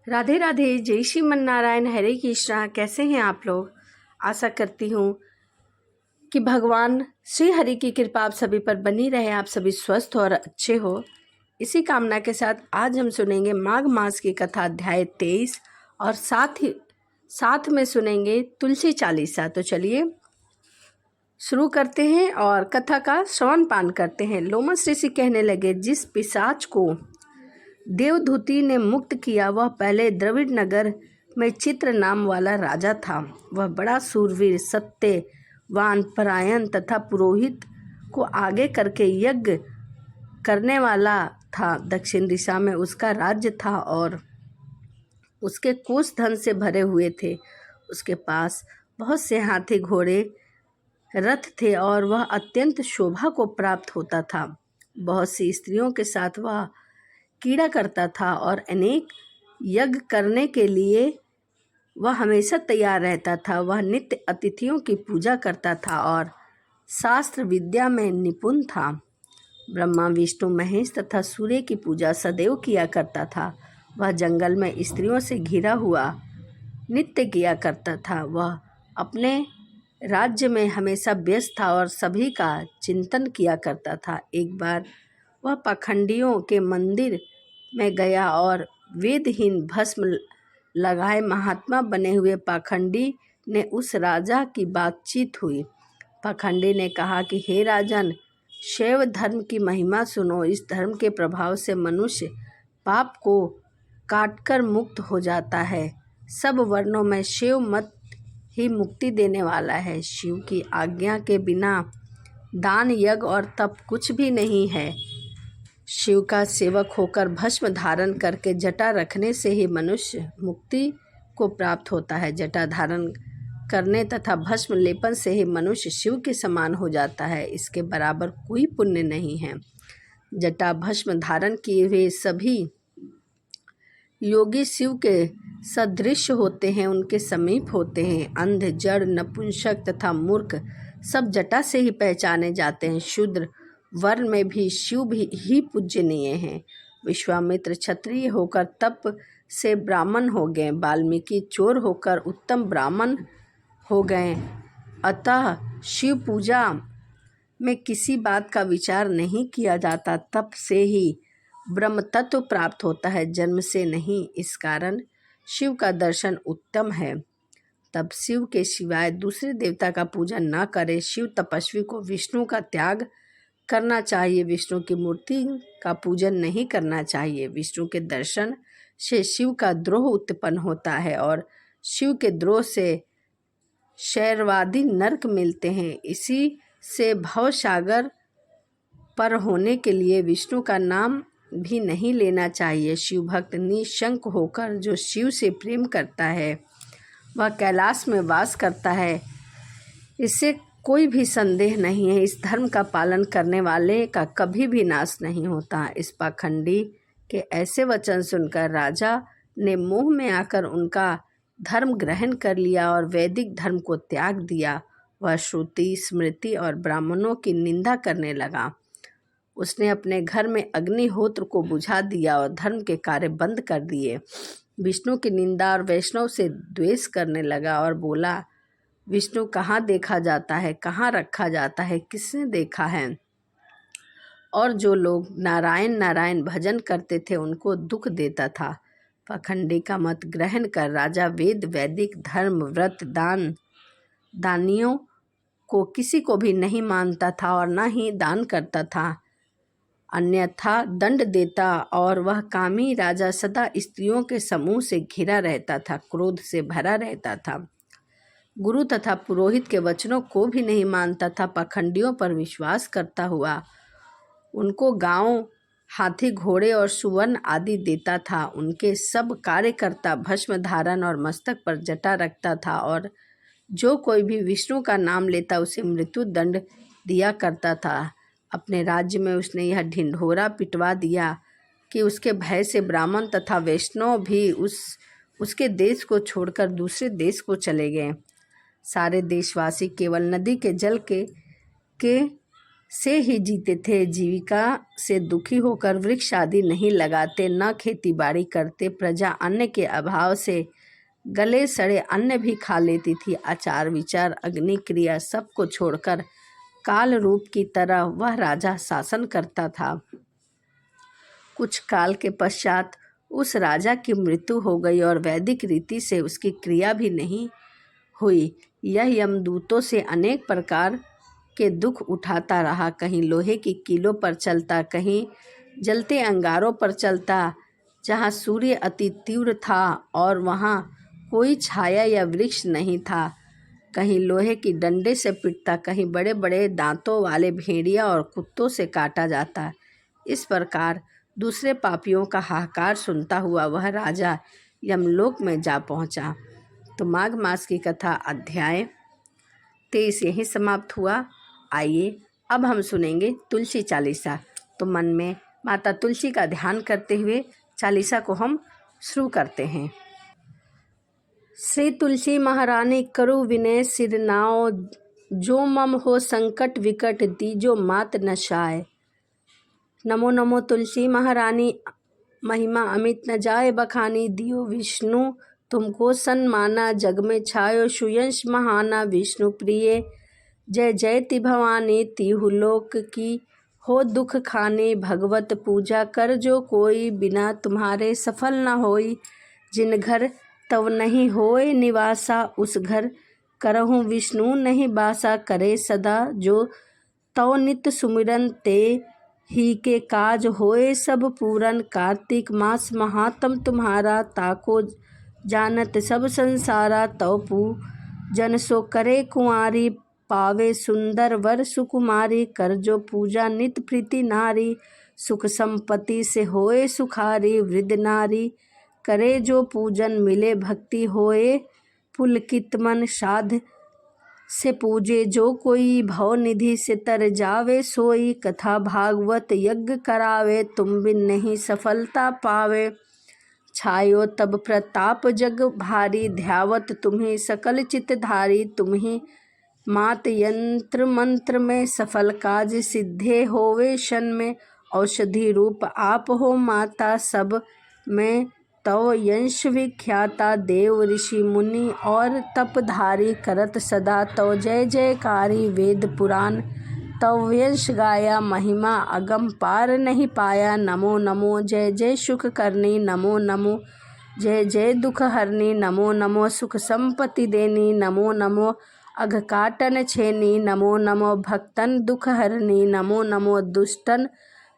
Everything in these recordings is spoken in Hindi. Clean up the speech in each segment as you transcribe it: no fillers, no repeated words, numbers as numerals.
राधे राधे, जय श्रीमन नारायण, हरे कृष्णा। कैसे हैं आप लोग? आशा करती हूँ कि भगवान श्री हरि की कृपा आप सभी पर बनी रहे, आप सभी स्वस्थ और अच्छे हो। इसी कामना के साथ आज हम सुनेंगे माघ मास की कथा अध्याय 23 और साथ में सुनेंगे तुलसी चालीसा। तो चलिए शुरू करते हैं और कथा का श्रवण पान करते हैं। लोमस ऋषि कहने लगे, जिस पिशाच को देवधूति ने मुक्त किया वह पहले द्रविड़ नगर में चित्र नाम वाला राजा था। वह बड़ा सूरवीर, सत्यवान, परायण तथा पुरोहित को आगे करके यज्ञ करने वाला था। दक्षिण दिशा में उसका राज्य था और उसके कोष धन से भरे हुए थे। उसके पास बहुत से हाथी, घोड़े, रथ थे और वह अत्यंत शोभा को प्राप्त होता था। बहुत सी स्त्रियों के साथ वह कीड़ा करता था और अनेक यज्ञ करने के लिए वह हमेशा तैयार रहता था। वह नित्य अतिथियों की पूजा करता था और शास्त्र विद्या में निपुण था। ब्रह्मा, विष्णु, महेश तथा सूर्य की पूजा सदैव किया करता था। वह जंगल में स्त्रियों से घिरा हुआ नित्य किया करता था। वह अपने राज्य में हमेशा व्यस्त था और सभी का चिंतन किया करता था। एक बार वह पाखंडियों के मंदिर में गया और वेदहीन भस्म लगाए महात्मा बने हुए पाखंडी ने उस राजा की बातचीत हुई। पाखंडी ने कहा कि हे राजन, शैव धर्म की महिमा सुनो। इस धर्म के प्रभाव से मनुष्य पाप को काटकर मुक्त हो जाता है। सब वर्णों में शिव मत ही मुक्ति देने वाला है। शिव की आज्ञा के बिना दान, यज्ञ और तप कुछ भी नहीं है। शिव का सेवक होकर भस्म धारण करके जटा रखने से ही मनुष्य मुक्ति को प्राप्त होता है। जटा धारण करने तथा भस्म लेपन से ही मनुष्य शिव के समान हो जाता है। इसके बराबर कोई पुण्य नहीं है। जटा भस्म धारण किए हुए सभी योगी शिव के सदृश होते हैं, उनके समीप होते हैं। अंध, जड़, नपुंसक तथा मूर्ख सब जटा से ही पहचाने जाते हैं। शूद्र वर्ण में भी शिव भी ही पूजनीय हैं। विश्वामित्र क्षत्रिय होकर तप से ब्राह्मण हो गए। वाल्मीकि चोर होकर उत्तम ब्राह्मण हो गए। अतः शिव पूजा में किसी बात का विचार नहीं किया जाता। तप से ही ब्रह्म तत्व प्राप्त होता है, जन्म से नहीं। इस कारण शिव का दर्शन उत्तम है। तब शिव के सिवाय दूसरे देवता का पूजन न करे। शिव तपस्वी को विष्णु का त्याग करना चाहिए। विष्णु की मूर्ति का पूजन नहीं करना चाहिए। विष्णु के दर्शन से शिव का द्रोह उत्पन्न होता है और शिव के द्रोह से शैरवादी नरक मिलते हैं। इसी से भव सागर पर होने के लिए विष्णु का नाम भी नहीं लेना चाहिए। शिव भक्त निशंक होकर जो शिव से प्रेम करता है वह कैलाश में वास करता है, इससे कोई भी संदेह नहीं है। इस धर्म का पालन करने वाले का कभी भी नाश नहीं होता। इस पाखंडी के ऐसे वचन सुनकर राजा ने मोह में आकर उनका धर्म ग्रहण कर लिया और वैदिक धर्म को त्याग दिया। वह श्रुति, स्मृति और ब्राह्मणों की निंदा करने लगा। उसने अपने घर में अग्निहोत्र को बुझा दिया और धर्म के कार्य बंद कर दिए। विष्णु की निंदा और वैष्णव से द्वेष करने लगा और बोला, विष्णु कहाँ देखा जाता है, कहाँ रखा जाता है, किसने देखा है? और जो लोग नारायण नारायण भजन करते थे उनको दुख देता था। पाखंडी का मत ग्रहण कर राजा वेद, वैदिक धर्म, व्रत, दान, दानियों को किसी को भी नहीं मानता था और न ही दान करता था, अन्यथा दंड देता। और वह कामी राजा सदा स्त्रियों के समूह से घिरा रहता था, क्रोध से भरा रहता था। गुरु तथा पुरोहित के वचनों को भी नहीं मानता था। पाखंडियों पर विश्वास करता हुआ उनको गांव, हाथी, घोड़े और सुवर्ण आदि देता था। उनके सब कार्यकर्ता भस्म धारण और मस्तक पर जटा रखता था और जो कोई भी विष्णु का नाम लेता उसे मृत्यु दंड दिया करता था। अपने राज्य में उसने यह ढिंढोरा पिटवा दिया कि उसके भय से ब्राह्मण तथा वैष्णव भी उसके देश को छोड़कर दूसरे देश को चले गए। सारे देशवासी केवल नदी के जल के से ही जीते थे। जीविका से दुखी होकर वृक्ष आदि नहीं लगाते, न खेती बाड़ी करते। प्रजा अन्न के अभाव से गले सड़े अन्न भी खा लेती थी। आचार विचार अग्नि क्रिया सबको छोड़कर काल रूप की तरह वह राजा शासन करता था। कुछ काल के पश्चात उस राजा की मृत्यु हो गई और वैदिक रीति से उसकी क्रिया भी नहीं हुई। यह यमदूतों से अनेक प्रकार के दुख उठाता रहा। कहीं लोहे की कीलों पर चलता, कहीं जलते अंगारों पर चलता। जहाँ सूर्य अति तीव्र था और वहाँ कोई छाया या वृक्ष नहीं था, कहीं लोहे की डंडे से पिटता, कहीं बड़े बड़े दांतों वाले भेड़िया और कुत्तों से काटा जाता। इस प्रकार दूसरे पापियों का हाहाकार सुनता हुआ वह राजा यमलोक में जा पहुँचा। तो माघ मास की कथा अध्याय 23 यहीं समाप्त हुआ। आइए अब हम सुनेंगे तुलसी चालीसा। तो मन में माता तुलसी का ध्यान करते हुए चालीसा को हम शुरू करते हैं। श्री तुलसी महारानी करु विनय सिर नाओ, जो मम हो संकट विकट दीजो मात नशाय। नमो नमो तुलसी महारानी, महिमा अमित न जाए बखानी। दियो विष्णु तुमको सन्माना, जग में छायो सुयंश महाना। विष्णु प्रिय जय जयति भवानी, तिहु लोक की हो दुख खाने। भगवत पूजा कर जो कोई, बिना तुम्हारे सफल न होई। जिन घर तव नहीं होए निवासा, उस घर करहूँ विष्णु नहीं बासा। करे सदा जो तव नित सुमिरन, ते ही के काज होए सब पूरन। कार्तिक मास महात्म तुम्हारा, ताको जानत सब संसारा। तव पूजन सो करे कुंवारी, पावे सुंदर वर सुकुमारी। कर जो पूजा नित प्रीति नारी, सुख संपत्ति से होए सुखारी। वृद्ध नारी करे जो पूजन, मिले भक्ति होए पुलकित मन। साध से पूजे जो कोई, भव निधि से तर जावे सोई। कथा भागवत यज्ञ करावे, तुम बिन नहीं सफलता पावे। छायो तब प्रताप जग भारी, ध्यावत तुम्हें सकल चितधारी। तुम्हें मात यंत्र मंत्र में, सफल काज सिद्धे होवे शन में। औषधि रूप आप हो माता, सब में तव यंश विख्याता। देव ऋषि मुनि और तपधारी, करत सदा तव जय जयकारी। वेद पुराण तव यश गाया, महिमा अगम पार नहीं पाया। नमो नमो जय जय सुख करनी, नमो नमो जय जय दुख हरनी। नमो नमो सुख संपत्ति देनी, नमो नमो अघ काटन छेनी। नमो नमो भक्तन दुख हरनी, नमो नमो दुष्टन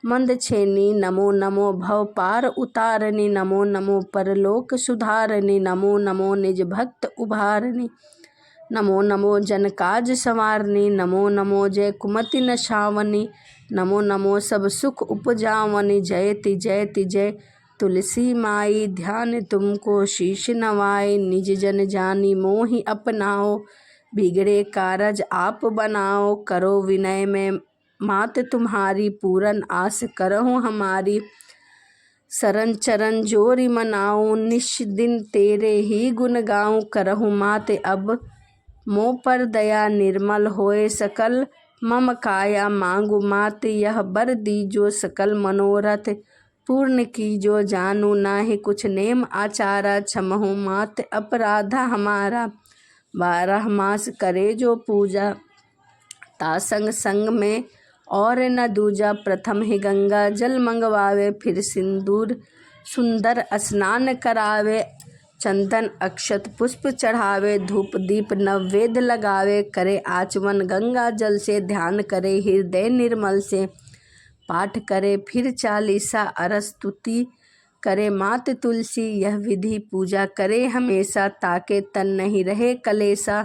मंद छेनी। नमो नमो भव पार उतारनी, नमो नमो परलोक सुधारनी। नमो नमो निज भक्त उभारनी, नमो नमो जन काज संवारनी। नमो नमो जय कुमति नशावनी, नमो नमो सब सुख उपजावनी। जयति जयति जय तुलसी माई, ध्यान तुमको शीश नवाए। निज जन जानी मोहि अपनाओ, बिगड़े कारज आप बनाओ। करो विनय में मात तुम्हारी, पूरन आस करहूँ हमारी। शरण चरण जोरी मनाऊं, निश दिन तेरे ही गुण गाऊं। करहूँ मात अब मोह पर दया, निर्मल होए सकल मम काया। मांगू मात यह बर दीजो, सकल मनोरथ पूर्ण कीजो। जानू नाहि कुछ नेम आचारा, क्षमहु मात अपराधा हमारा। 12 मास करे जो पूजा, ता संग संग में और न दूजा। प्रथम ही गंगा जल मंगवावे, फिर सिंदूर सुंदर स्नान करावे। चंदन अक्षत पुष्प चढ़ावे, धूप दीप नववेद लगावे। करे आचमन गंगा जल से, ध्यान करे हृदय निर्मल से। पाठ करे फिर चालीसा, अरस स्तुति करे मात तुलसी। यह विधि पूजा करे हमेशा, ताके तन नहीं रहे कलेसा।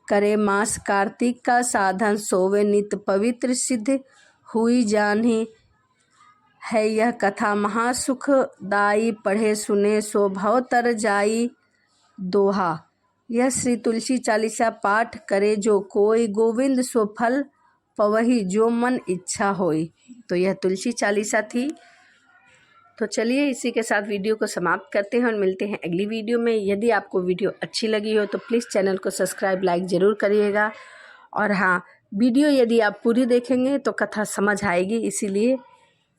करे मास कार्तिक का साधन, सोवे नित पवित्र सिद्ध हुई जानी। है यह कथा महासुखदाई, पढ़े सुने सो भव तर जाई। दोहा, यह श्री तुलसी चालीसा पाठ करे जो कोई, गोविंद सो फल पवही जो मन इच्छा होई। तो यह तुलसी चालीसा थी। तो चलिए इसी के साथ वीडियो को समाप्त करते हैं और मिलते हैं अगली वीडियो में। यदि आपको वीडियो अच्छी लगी हो तो प्लीज़ चैनल को सब्सक्राइब लाइक ज़रूर करिएगा। और हाँ, वीडियो यदि आप पूरी देखेंगे तो कथा समझ आएगी, इसीलिए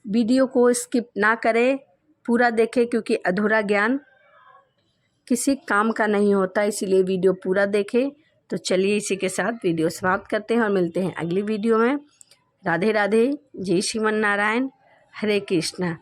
वीडियो को स्किप ना करें, पूरा देखें, क्योंकि अधूरा ज्ञान किसी काम का नहीं होता, इसीलिए वीडियो पूरा देखें। तो चलिए इसी के साथ वीडियो समाप्त करते हैं और मिलते हैं अगली वीडियो में। राधे राधे, जय श्रीमन नारायण, हरे कृष्णा।